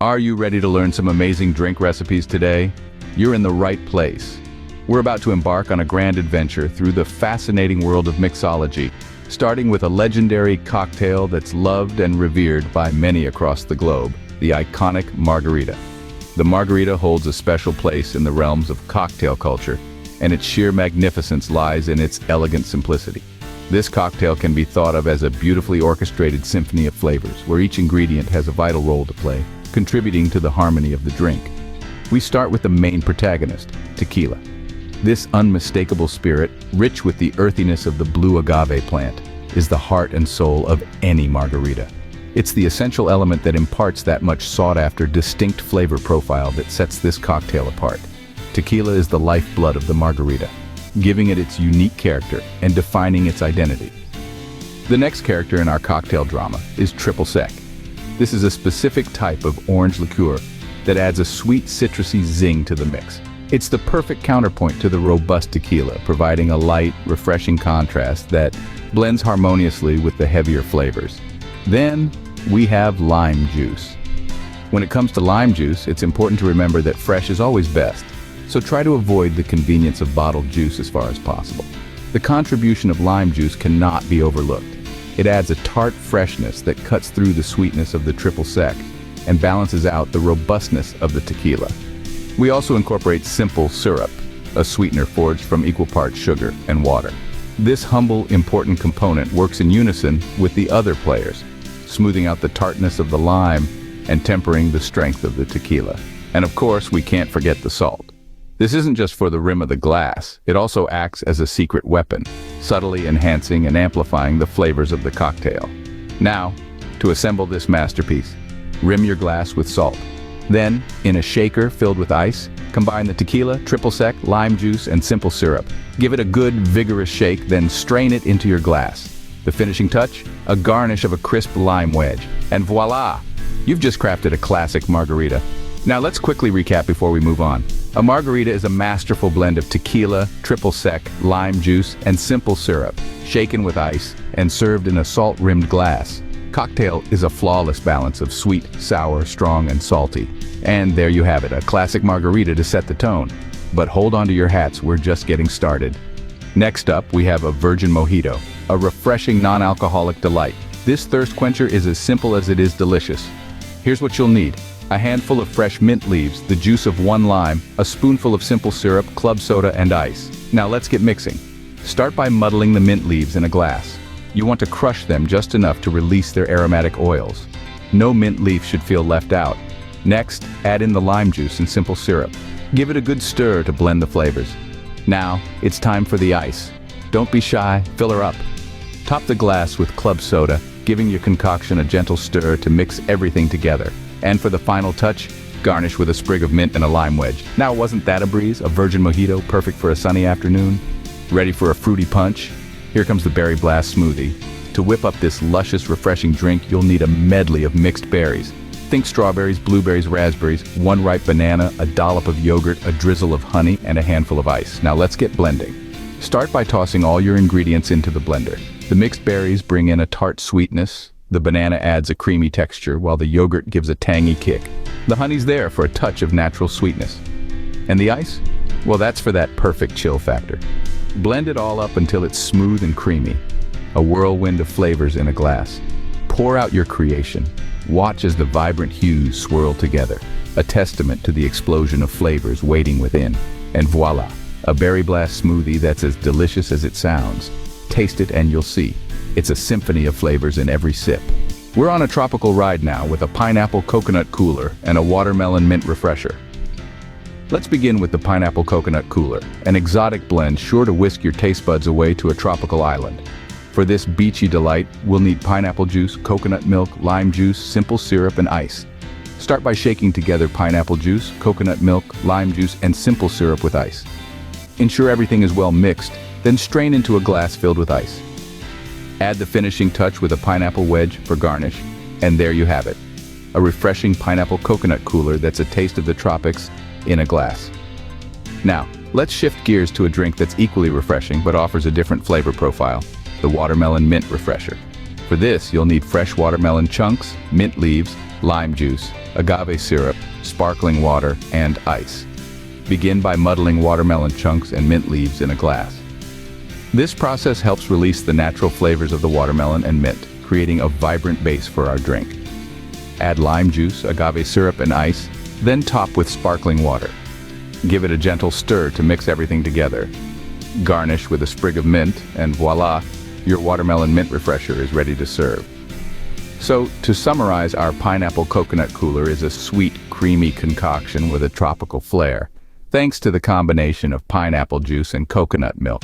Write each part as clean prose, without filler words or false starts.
Are you ready to learn some amazing drink recipes today? You're in the right place. We're about to embark on a grand adventure through the fascinating world of mixology, starting with a legendary cocktail that's loved and revered by many across the globe, the iconic margarita. The margarita holds a special place in the realms of cocktail culture, and its sheer magnificence lies in its elegant simplicity. This cocktail can be thought of as a beautifully orchestrated symphony of flavors, where each ingredient has a vital role to play, contributing to the harmony of the drink. We start with the main protagonist, tequila. This unmistakable spirit, rich with the earthiness of the blue agave plant, is the heart and soul of any margarita. It's the essential element that imparts that much sought-after, distinct flavor profile that sets this cocktail apart. Tequila is the lifeblood of the margarita, giving it its unique character and defining its identity. The next character in our cocktail drama is triple sec. This is a specific type of orange liqueur that adds a sweet, citrusy zing to the mix. It's the perfect counterpoint to the robust tequila, providing a light, refreshing contrast that blends harmoniously with the heavier flavors. Then we have lime juice. When it comes to lime juice, it's important to remember that fresh is always best, so try to avoid the convenience of bottled juice as far as possible. The contribution of lime juice cannot be overlooked. It adds a tart freshness that cuts through the sweetness of the triple sec and balances out the robustness of the tequila. We also incorporate simple syrup, a sweetener forged from equal parts sugar and water. This humble, important component works in unison with the other players, smoothing out the tartness of the lime and tempering the strength of the tequila. And of course, we can't forget the salt. This isn't just for the rim of the glass, it also acts as a secret weapon, subtly enhancing and amplifying the flavors of the cocktail. Now, to assemble this masterpiece, rim your glass with salt. Then, in a shaker filled with ice, combine the tequila, triple sec, lime juice, and simple syrup. Give it a good, vigorous shake, then strain it into your glass. The finishing touch? A garnish of a crisp lime wedge. And voila! You've just crafted a classic margarita. Now let's quickly recap before we move on. A margarita is a masterful blend of tequila, triple sec, lime juice, and simple syrup, shaken with ice and served in a salt-rimmed glass. Cocktail is a flawless balance of sweet, sour, strong, and salty. And there you have it, a classic margarita to set the tone. But hold on to your hats, we're just getting started. Next up, we have a virgin mojito, a refreshing non-alcoholic delight. This thirst quencher is as simple as it is delicious. Here's what you'll need. A handful of fresh mint leaves, the juice of 1 lime, a spoonful of simple syrup, club soda, and ice. Now let's get mixing. Start by muddling the mint leaves in a glass. You want to crush them just enough to release their aromatic oils. No mint leaf should feel left out. Next, add in the lime juice and simple syrup. Give it a good stir to blend the flavors. Now, it's time for the ice. Don't be shy, fill her up. Top the glass with club soda, giving your concoction a gentle stir to mix everything together. And for the final touch, garnish with a sprig of mint and a lime wedge. Now, wasn't that a breeze? A virgin mojito, perfect for a sunny afternoon? Ready for a fruity punch? Here comes the Berry Blast smoothie. To whip up this luscious, refreshing drink, you'll need a medley of mixed berries. Think strawberries, blueberries, raspberries, 1 ripe banana, a dollop of yogurt, a drizzle of honey, and a handful of ice. Now let's get blending. Start by tossing all your ingredients into the blender. The mixed berries bring in a tart sweetness. The banana adds a creamy texture, while the yogurt gives a tangy kick. The honey's there for a touch of natural sweetness. And the ice? Well, that's for that perfect chill factor. Blend it all up until it's smooth and creamy. A whirlwind of flavors in a glass. Pour out your creation. Watch as the vibrant hues swirl together, a testament to the explosion of flavors waiting within. And voila, a Berry Blast smoothie that's as delicious as it sounds. Taste it and you'll see. It's a symphony of flavors in every sip. We're on a tropical ride now with a pineapple coconut cooler and a watermelon mint refresher. Let's begin with the pineapple coconut cooler, an exotic blend sure to whisk your taste buds away to a tropical island. For this beachy delight, we'll need pineapple juice, coconut milk, lime juice, simple syrup, and ice. Start by shaking together pineapple juice, coconut milk, lime juice, and simple syrup with ice. Ensure everything is well mixed, then strain into a glass filled with ice. Add the finishing touch with a pineapple wedge for garnish, and there you have it. A refreshing pineapple coconut cooler that's a taste of the tropics in a glass. Now, let's shift gears to a drink that's equally refreshing but offers a different flavor profile, the watermelon mint refresher. For this, you'll need fresh watermelon chunks, mint leaves, lime juice, agave syrup, sparkling water, and ice. Begin by muddling watermelon chunks and mint leaves in a glass. This process helps release the natural flavors of the watermelon and mint, creating a vibrant base for our drink. Add lime juice, agave syrup, and ice, then top with sparkling water. Give it a gentle stir to mix everything together. Garnish with a sprig of mint, and voila, your watermelon mint refresher is ready to serve. So, to summarize, our pineapple coconut cooler is a sweet, creamy concoction with a tropical flair, thanks to the combination of pineapple juice and coconut milk.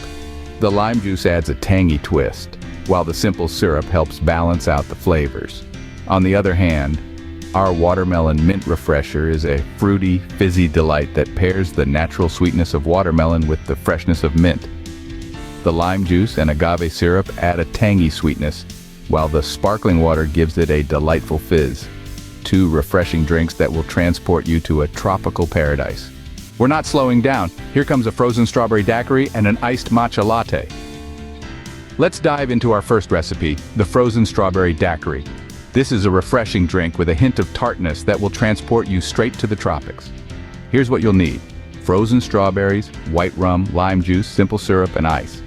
The lime juice adds a tangy twist, while the simple syrup helps balance out the flavors. On the other hand, our watermelon mint refresher is a fruity, fizzy delight that pairs the natural sweetness of watermelon with the freshness of mint. The lime juice and agave syrup add a tangy sweetness, while the sparkling water gives it a delightful fizz. Two refreshing drinks that will transport you to a tropical paradise. We're not slowing down. Here comes a frozen strawberry daiquiri and an iced matcha latte. Let's dive into our first recipe, the frozen strawberry daiquiri. This is a refreshing drink with a hint of tartness that will transport you straight to the tropics. Here's what you'll need: frozen strawberries, white rum, lime juice, simple syrup, and ice.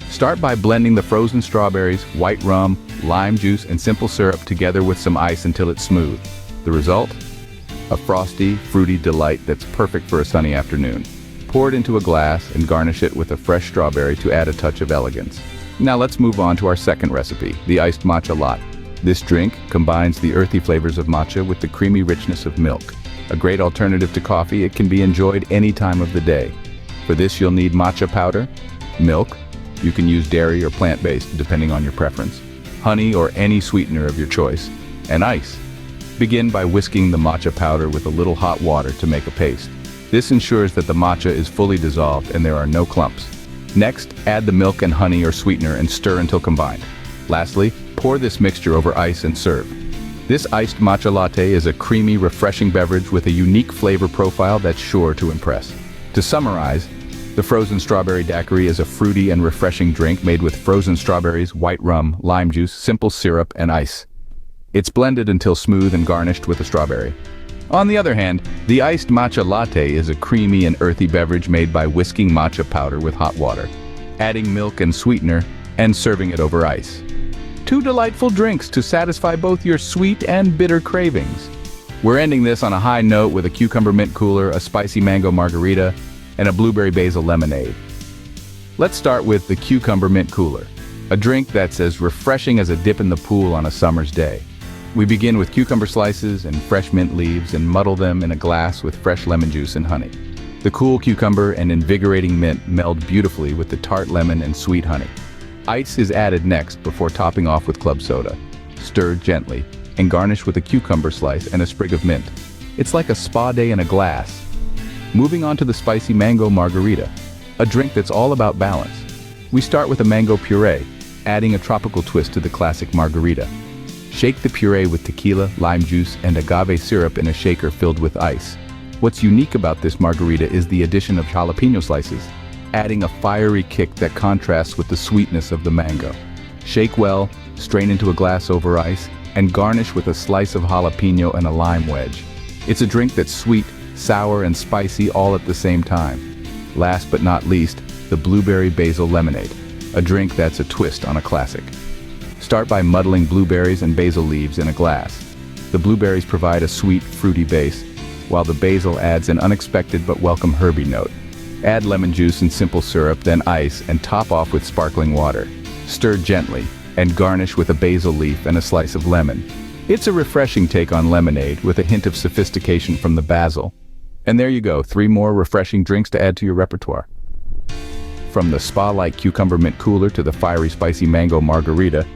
Start by blending the frozen strawberries, white rum, lime juice, and simple syrup together with some ice until it's smooth. The result? A frosty, fruity delight that's perfect for a sunny afternoon. Pour it into a glass and garnish it with a fresh strawberry to add a touch of elegance. Now let's move on to our second recipe, the iced matcha latte. This drink combines the earthy flavors of matcha with the creamy richness of milk. A great alternative to coffee, it can be enjoyed any time of the day. For this, you'll need matcha powder, milk, you can use dairy or plant-based depending on your preference, honey or any sweetener of your choice, and ice. Begin by whisking the matcha powder with a little hot water to make a paste. This ensures that the matcha is fully dissolved and there are no clumps. Next, add the milk and honey or sweetener and stir until combined. Lastly, pour this mixture over ice and serve. This iced matcha latte is a creamy, refreshing beverage with a unique flavor profile that's sure to impress. To summarize, the frozen strawberry daiquiri is a fruity and refreshing drink made with frozen strawberries, white rum, lime juice, simple syrup, and ice. It's blended until smooth and garnished with a strawberry. On the other hand, the iced matcha latte is a creamy and earthy beverage made by whisking matcha powder with hot water, adding milk and sweetener, and serving it over ice. Two delightful drinks to satisfy both your sweet and bitter cravings. We're ending this on a high note with a cucumber mint cooler, a spicy mango margarita, and a blueberry basil lemonade. Let's start with the cucumber mint cooler, a drink that's as refreshing as a dip in the pool on a summer's day. We begin with cucumber slices and fresh mint leaves and muddle them in a glass with fresh lemon juice and honey. The cool cucumber and invigorating mint meld beautifully with the tart lemon and sweet honey. Ice is added next before topping off with club soda. Stir gently and garnish with a cucumber slice and a sprig of mint. It's like a spa day in a glass. Moving on to the spicy mango margarita, a drink that's all about balance. We start with a mango puree, adding a tropical twist to the classic margarita. Shake the puree with tequila, lime juice, and agave syrup in a shaker filled with ice. What's unique about this margarita is the addition of jalapeno slices, adding a fiery kick that contrasts with the sweetness of the mango. Shake well, strain into a glass over ice, and garnish with a slice of jalapeno and a lime wedge. It's a drink that's sweet, sour, and spicy all at the same time. Last but not least, the blueberry basil lemonade, a drink that's a twist on a classic. Start by muddling blueberries and basil leaves in a glass. The blueberries provide a sweet, fruity base, while the basil adds an unexpected but welcome herby note. Add lemon juice and simple syrup, then ice, and top off with sparkling water. Stir gently, and garnish with a basil leaf and a slice of lemon. It's a refreshing take on lemonade with a hint of sophistication from the basil. And there you go, 3 more refreshing drinks to add to your repertoire. From the spa-like cucumber mint cooler to the fiery spicy mango margarita,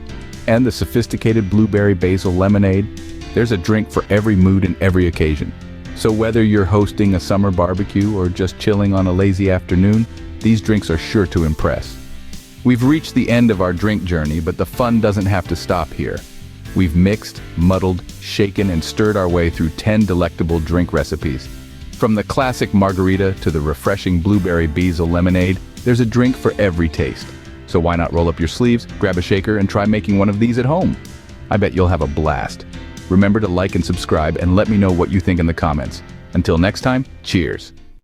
and the sophisticated blueberry basil lemonade, there's a drink for every mood and every occasion. So whether you're hosting a summer barbecue or just chilling on a lazy afternoon, these drinks are sure to impress. We've reached the end of our drink journey, but the fun doesn't have to stop here. We've mixed, muddled, shaken, and stirred our way through 10 delectable drink recipes. From the classic margarita to the refreshing blueberry basil lemonade, there's a drink for every taste. So why not roll up your sleeves, grab a shaker, and try making one of these at home? I bet you'll have a blast. Remember to like and subscribe and let me know what you think in the comments. Until next time, cheers.